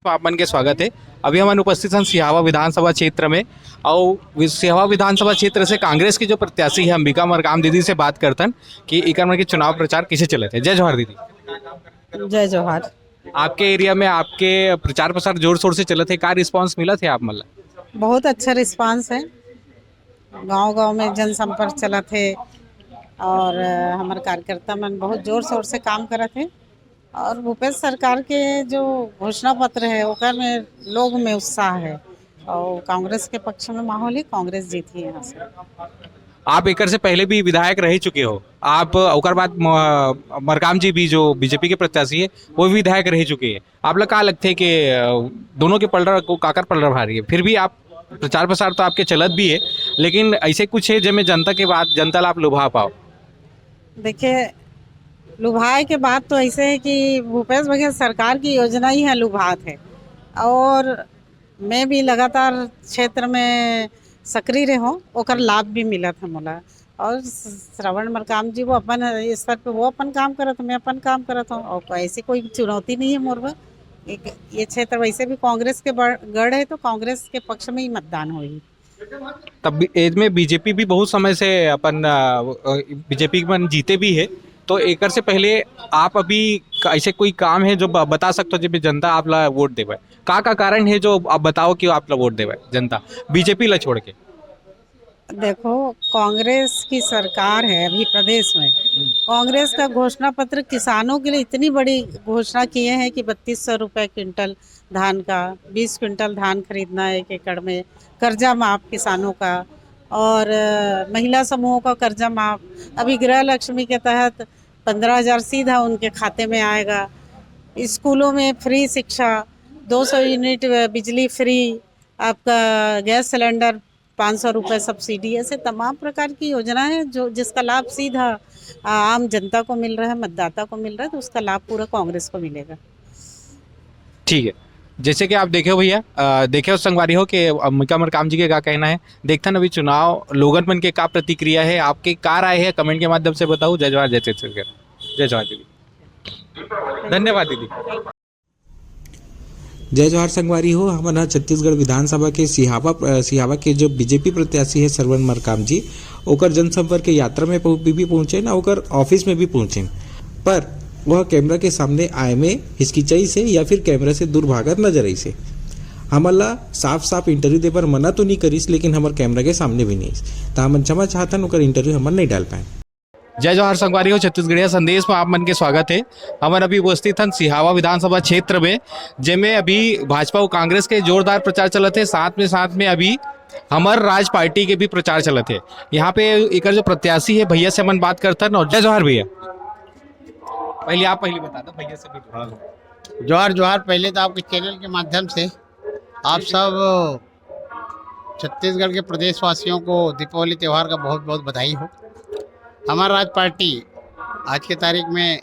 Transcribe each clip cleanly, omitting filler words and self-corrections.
में आप मन के स्वागत है। अभी हम उपस्थित हैं सिहावा विधानसभा क्षेत्र में और सिहावा विधानसभा क्षेत्र से कांग्रेस की जो प्रत्याशी है अंबिका मरकाम दीदी से बात करतन कि इकर के चुनाव प्रचार किसे चले थे। जय जवाहर दीदी। जय जवाहर। आपके एरिया में आपके प्रचार प्रसार जोर शोर से चले थे, क्या रिस्पांस मिला थे आप मतलब? बहुत अच्छा रिस्पांस है। गांव गांव में जनसंपर्क चला थे और हमारे कार्यकर्ता मन बहुत जोर शोर से काम करे थे और भूपेश सरकार के जो घोषणा पत्र है ओकर में लोग में उत्साह है और कांग्रेस के पक्ष में माहौल ही कांग्रेस जीती है यहाँ से। आप एकर से पहले भी विधायक रह चुके हो, आप ओकर बाद मरकाम जी भी जो बीजेपी के प्रत्याशी है वो भी विधायक रह चुके हैं। आप लोग क्या लगते है कि दोनों के पलड़ा को काकर पलड़ा भारी है, फिर भी आप प्रचार प्रसार तो आपके चलत भी है, लेकिन ऐसे कुछ है जिसमें जनता के बाद जनता ला आप लुभा पाओ? देखिए, लुभाए के बाद तो ऐसे है कि भूपेश बघेल सरकार की योजना ही है लुभात है और मैं भी लगातार क्षेत्र में सक्रिय रहो ओकर लाभ भी मिला था मोला। और श्रवण मरकाम जी वो अपन स्तर पे वो अपन काम करत, मैं अपन काम करत हूँ और ऐसी कोई चुनौती नहीं है मोरबा। ये क्षेत्र वैसे भी कांग्रेस के गढ़ है तो कांग्रेस के पक्ष में ही मतदान होगी। तब में बीजेपी भी बहुत समय से अपन बीजेपी में जीते भी है, तो एकर से पहले आप अभी ऐसे कोई काम है जो बता सकते हो जब जनता आप ला वोट देवे? का कारण है जो आप बताओ कि आप ला वोट देवे जनता बीजेपी ला छोड़ के? देखो, कांग्रेस की सरकार है अभी प्रदेश में। कांग्रेस का घोषणा पत्र किसानों के लिए इतनी बड़ी घोषणा किए हैं कि 3200 रुपये क्विंटल धान का, 20 क्विंटल धान खरीदना है 1 एकड़ में, कर्जा माफ किसानों का और महिला समूहों का कर्जा माफ। अभी गृह लक्ष्मी के तहत 15,000 सीधा उनके खाते में आएगा। स्कूलों में फ्री शिक्षा, 200 यूनिट बिजली फ्री, आपका गैस सिलेंडर 500 रुपये सब्सिडी, ऐसे तमाम प्रकार की योजना है जो जिसका लाभ सीधा आम जनता को मिल रहा है, मतदाता को मिल रहा है, तो उसका लाभ पूरा कांग्रेस को मिलेगा। ठीक है, जैसे कि आप देखे हो भैया, देखे हो संगवारी हो कि अंबिका मरकाम जी के क्या कहना है। देखता ना अभी चुनाव लोगन मन के क्या प्रतिक्रिया है, आपके क्या राय है, कमेंट के माध्यम से बताओ। जय जवाहर, जय छत्तीसगढ़, जय जवाहर दीदी। धन्यवाद दीदी। जय जवाहर संगवारी हो। हमारा छत्तीसगढ़ विधानसभा के सिहावा के जो बीजेपी प्रत्याशी है श्रवण मरकाम जी, ओकर जनसंपर्क के यात्रा में भी पहुंचे ना, ओकर ऑफिस में भी पहुंचे, पर वह कैमरा के सामने आए में हिचकिचाई से या फिर कैमरा से दूर भागत नजर आई से। हमला साफ साफ इंटरव्यू दे पर मना तो नहीं करीस, लेकिन हमारे कैमरा के सामने भी नहीं, तो हम क्षमा चाहतन ओकर इंटरव्यू हम नहीं डाल पाए। जय जवाहर संगवारी हो। छत्तीसगढ़िया संदेश में आप मन के स्वागत है। हमारे अभी उपस्थित हैं सिहावा विधानसभा क्षेत्र में, जिसमें अभी भाजपा और कांग्रेस के जोरदार प्रचार चलते, साथ में अभी हमर राज पार्टी के भी प्रचार चलते हैं। यहाँ पे एक जो प्रत्याशी है भैया से मन बात करते हैं। और जय जवाहर भैया, पहले बता दो भैया से भी। जोहार जोहार। पहले तो आपके चैनल के माध्यम से आप सब छत्तीसगढ़ के प्रदेशवासियों को दीपावली त्यौहार का बहुत बहुत बधाई हो। हमारा राज पार्टी आज के तारीख में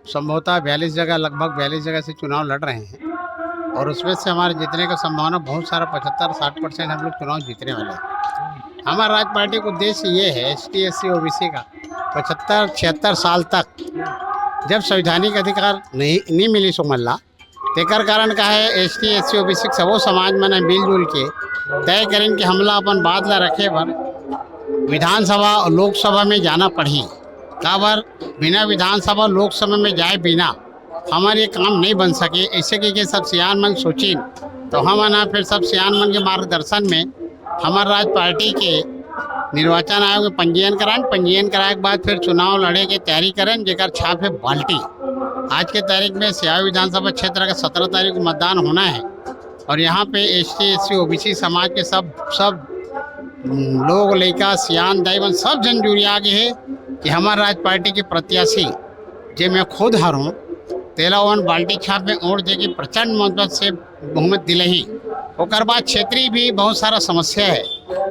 संभवतः 42 जगह, लगभग 42 जगह से चुनाव लड़ रहे हैं और उसमें से हमारे जीतने का संभावना बहुत सारा 75-60% हम लोग चुनाव जीतने वाले हैं। हमारा राज पार्टी का उद्देश्य ये है ST SC OBC का 75-76 साल तक जब संवैधानिक अधिकार नहीं मिली सुमल्ला, तेकर कारण का है ST SC OBC सबो समाज मन मिलजुल के तय करें कि हमला अपन बात ला रखे पर विधानसभा और लोकसभा में जाना पड़ी। काबर बिना विधानसभा लोकसभा में जाए बिना हमारे काम नहीं बन सके, ऐसे कि सब सियान मन सोचिन, तो हम ना फिर सब सियान मन के मार्गदर्शन में हमारे राज पार्टी के निर्वाचन आयोग में पंजीयन कराए के बाद फिर चुनाव लड़े के तैयारी करें, जेकर छाप है बाल्टी। आज के तारीख में सिहावा विधानसभा क्षेत्र का 17 तारीख को मतदान होना है और यहाँ पे ST SC OBC समाज के सब लोग, लड़का सियान दाईवन सब जन जुड़िया आगे है कि हमारा राज पार्टी के प्रत्याशी जे मैं खुद हारूँ तेला वन बाल्टी छाप में ओढ़ दे के प्रचंड मत से बहुमत दिले ही। ओकर बाद क्षेत्रीय भी बहुत सारा समस्या है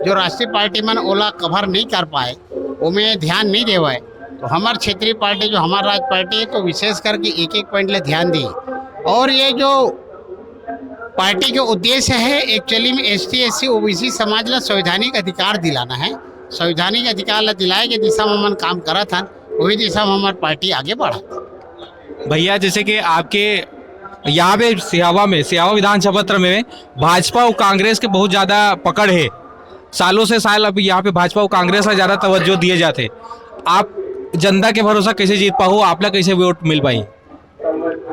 जो राष्ट्रीय पार्टी मन ओला कवर नहीं कर पाए, उमें ध्यान नहीं देवे, तो हमारे क्षेत्रीय पार्टी जो हमारा राज पार्टी है तो विशेष करके एक पॉइंट ले ध्यान दी। और ये जो पार्टी के उद्देश्य है एक्चुअली में ST SC OBC समाज ला संवैधानिक अधिकार दिलाना है। संवैधानिक अधिकार ला दिलाए के दिशा में हम काम करा था, वही दिशा में हमारी पार्टी आगे बढ़ा। भैया जैसे कि आपके यहाँ पे सिहावा विधानसभा क्षेत्र में भाजपा और कांग्रेस के बहुत ज्यादा पकड़ है। सालों से साल अब यहाँ पे भाजपा और कांग्रेस का ज्यादा तवज्जो दिए जाते। आप जनता के भरोसा कैसे जीत पाओ, आपला कैसे वोट मिल पाई?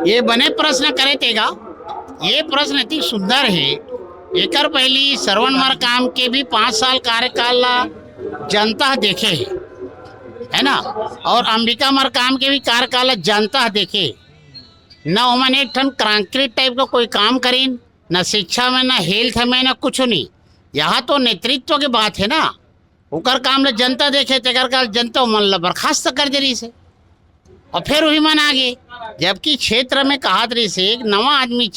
ये बने प्रश्न करे तेगा, ये प्रश्न इतनी सुंदर है। एकर पहली श्रवण मरकाम के भी 5 साल कार्यकाल जनता देखे है ना, और अंबिका मरकाम के भी कार्यकाल जनता देखे न। उमन एक ठन कंक्रीट टाइप का कोई काम करीन, न शिक्षा में, न हेल्थ में, न कुछ नहीं। यहाँ तो नेतृत्व की बात है ना, उकर काम ले जनता देखे, तेकर काल जनता मन ला बर्खास्त कर दे रही से, और फिर वही मन आगे। जबकि क्षेत्र में कहा रही से एक नवा आदमी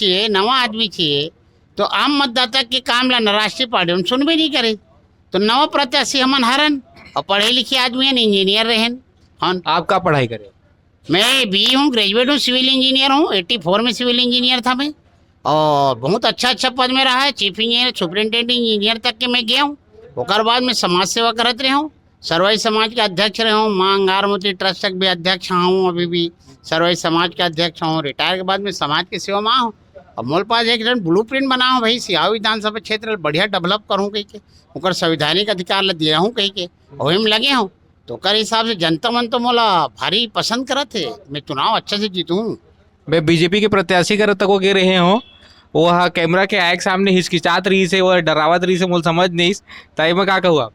चाहिए, तो आम मतदाता के काम ला न राष्ट्रीय पार्टी हम सुन भी नहीं करे। तो नवा प्रत्याशी हमन हरन, और पढ़े लिखे आदमी हैं, इंजीनियर रहन। हाँ, आप क्या पढ़ाई करे? मैं बी हूँ, ग्रेजुएट हूँ, सिविल इंजीनियर हूँ। 84 में सिविल इंजीनियर था मैं, और बहुत अच्छा पद में रहा है। चीफ इंजीनियर, सुपरिटेंडेंट इंजीनियर तक के मैं गया हूँ। उसके बाद मैं समाज सेवा करते रहा हूँ, सरवाई समाज के अध्यक्ष रहा हूँ, माँ अंगारमती ट्रस्ट तक भी अध्यक्ष हूँ। अभी भी सरवाई समाज के अध्यक्ष हूँ। रिटायर के बाद मैं समाज की सेवा में हूँ। और मोल पास एक ब्लूप्रिंट बनाऊँ भाई, सिहावा विधानसभा क्षेत्र बढ़िया डेवलप करूँ कही के, उनका संवैधानिक अधिकार ला दे हूँ कही के, वही में लगे हूँ। तो कर हिसाब से जनता मन तो मोला भारी पसंद करत है, मैं चुनाव अच्छा से जीतूँ। मैं बीजेपी के प्रत्याशी कर तक गे रहे हो, वो कैमरा के आग सामने हिचकिचात रही से, वो डरावत रही से, मोल समझ नहीं ताई मैं का कहूँ। आप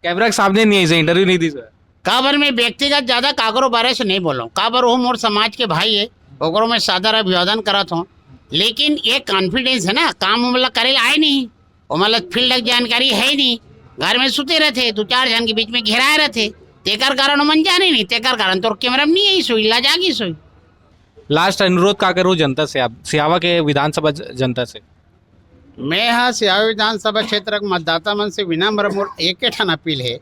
कैमरा के सामने नहीं ऐसे इंटरव्यू नहीं दी सर। काबर में व्यक्तिगत ज्यादा कागरो बारे से नहीं बोला हूँ। काबर वो मोर समाज के भाई है, ओकरो में सादर अभिवादन करत हूँ। लेकिन ये कॉन्फिडेंस है ना, काम मतलब करे आए नहीं, वो मतलब फील्ड जानकारी है ही नहीं। घर में सुते रहते, 2-4 जन के बीच में घेराए रहते, तेकर कारण मन जाने नहीं, तेकर कारण तो कैमरा में नहीं आई सोई, ला जागी सोई। लास्ट अनुरोध का करूँ जनता से, आप सिहावा के विधानसभा जनता से? मैं हाँ सिहावा विधानसभा क्षेत्र के मतदाता मन से विनम्र मोर एक ठन अपील है।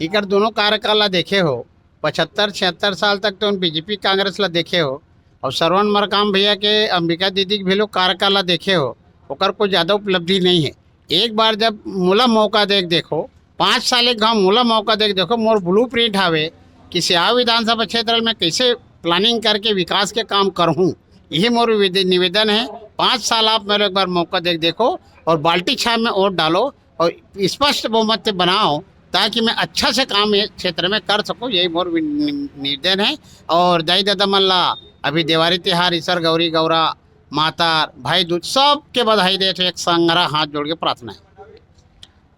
इकर दोनों कार्यकाल देखे हो, 75-76 साल तक तो बीजेपी कांग्रेस ला देखे हो, और श्रवण मरकाम भैया के अंबिका दीदी के भी लोग कार्यकाल देखे हो, ओकर कोई ज़्यादा उपलब्धि नहीं है। एक बार जब मूला मौका देखो, 5 साल एक गाँव मूला मौका देखो, मोर ब्लूप्रिंट हावे कि सिहावा विधानसभा क्षेत्र में कैसे प्लानिंग करके विकास के काम करूँ। यही मोर निवेदन है। 5 साल आप मेरे एक बार मौका देखो, और बाल्टी छाप में वोट डालो, और स्पष्ट बहुमत से बनाओ, ताकि मैं अच्छा से काम इस क्षेत्र में कर सकूं। यही मोर निवेदन है। और दाई दादा मल्ला अभी दिवाली त्योहार, ईसर गौरी गौरा माता भाई दूज सबके बधाई दे, एक संगरा हाथ जोड़ के प्रार्थना है।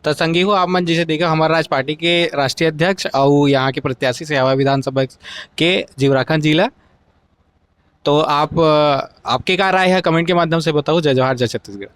तो संगी हो आप मन जिसे देखा, हमारा राज पार्टी के राष्ट्रीय अध्यक्ष और यहाँ के प्रत्याशी सिहावा विधानसभा के जीवराखंड जिला। तो आपके क्या राय है, कमेंट के माध्यम से बताओ। जय जवाहर, जय छत्तीसगढ़।